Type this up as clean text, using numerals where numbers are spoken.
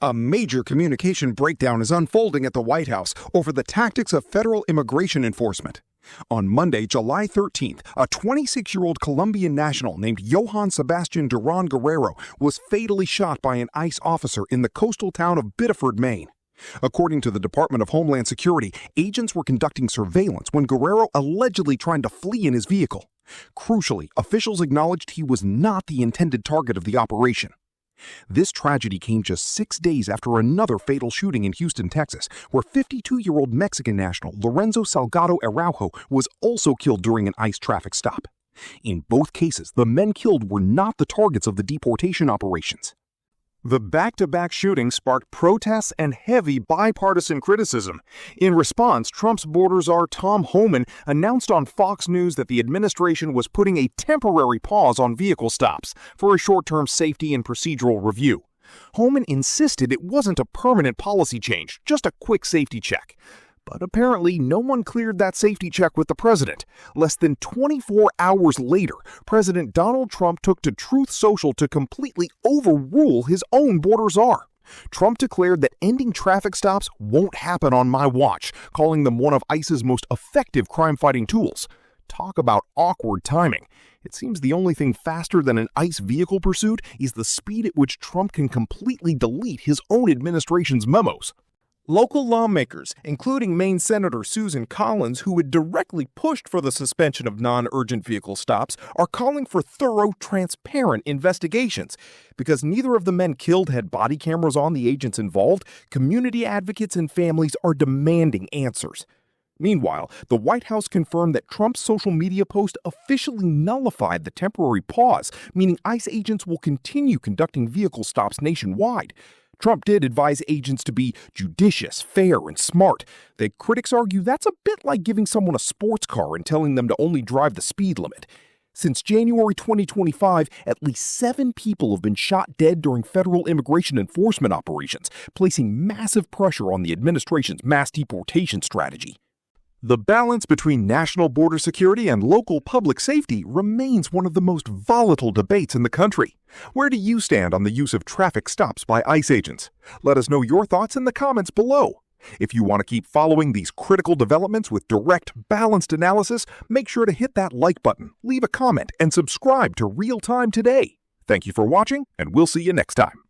A major communication breakdown is unfolding at the White House over the tactics of federal immigration enforcement. On Monday, July 13th, a 26-year-old Colombian national named Johann Sebastian Duran Guerrero was fatally shot by an ICE officer in the coastal town of Biddeford, Maine. According to the Department of Homeland Security, agents were conducting surveillance when Guerrero allegedly tried to flee in his vehicle. Crucially, officials acknowledged he was not the intended target of the operation. This tragedy came just 6 days after another fatal shooting in Houston, Texas, where 52-year-old Mexican national Lorenzo Salgado Araujo was also killed during an ICE traffic stop. In both cases, the men killed were not the targets of the deportation operations. The back-to-back shootings sparked protests and heavy bipartisan criticism. In response, Trump's border czar Tom Homan announced on Fox News that the administration was putting a temporary pause on vehicle stops for a short-term safety and procedural review. Homan insisted it wasn't a permanent policy change, just a quick safety check. But apparently, no one cleared that safety check with the president. Less than 24 hours later, President Donald Trump took to Truth Social to completely overrule his own border czar. Trump declared that ending traffic stops won't happen on my watch, calling them one of ICE's most effective crime-fighting tools. Talk about awkward timing. It seems the only thing faster than an ICE vehicle pursuit is the speed at which Trump can completely delete his own administration's memos. Local lawmakers, including Maine Senator Susan Collins, who had directly pushed for the suspension of non-urgent vehicle stops, are calling for thorough, transparent investigations. Because neither of the men killed had body cameras on the agents involved, community advocates and families are demanding answers. Meanwhile, the White House confirmed that Trump's social media post officially nullified the temporary pause, meaning ICE agents will continue conducting vehicle stops nationwide. Trump did advise agents to be judicious, fair, and smart. The critics argue that's a bit like giving someone a sports car and telling them to only drive the speed limit. Since January 2025, at least 7 people have been shot dead during federal immigration enforcement operations, placing massive pressure on the administration's mass deportation strategy. The balance between national border security and local public safety remains one of the most volatile debates in the country. Where do you stand on the use of traffic stops by ICE agents? Let us know your thoughts in the comments below. If you want to keep following these critical developments with direct, balanced analysis, make sure to hit that like button, leave a comment, and subscribe to RealTime today. Thank you for watching, and we'll see you next time.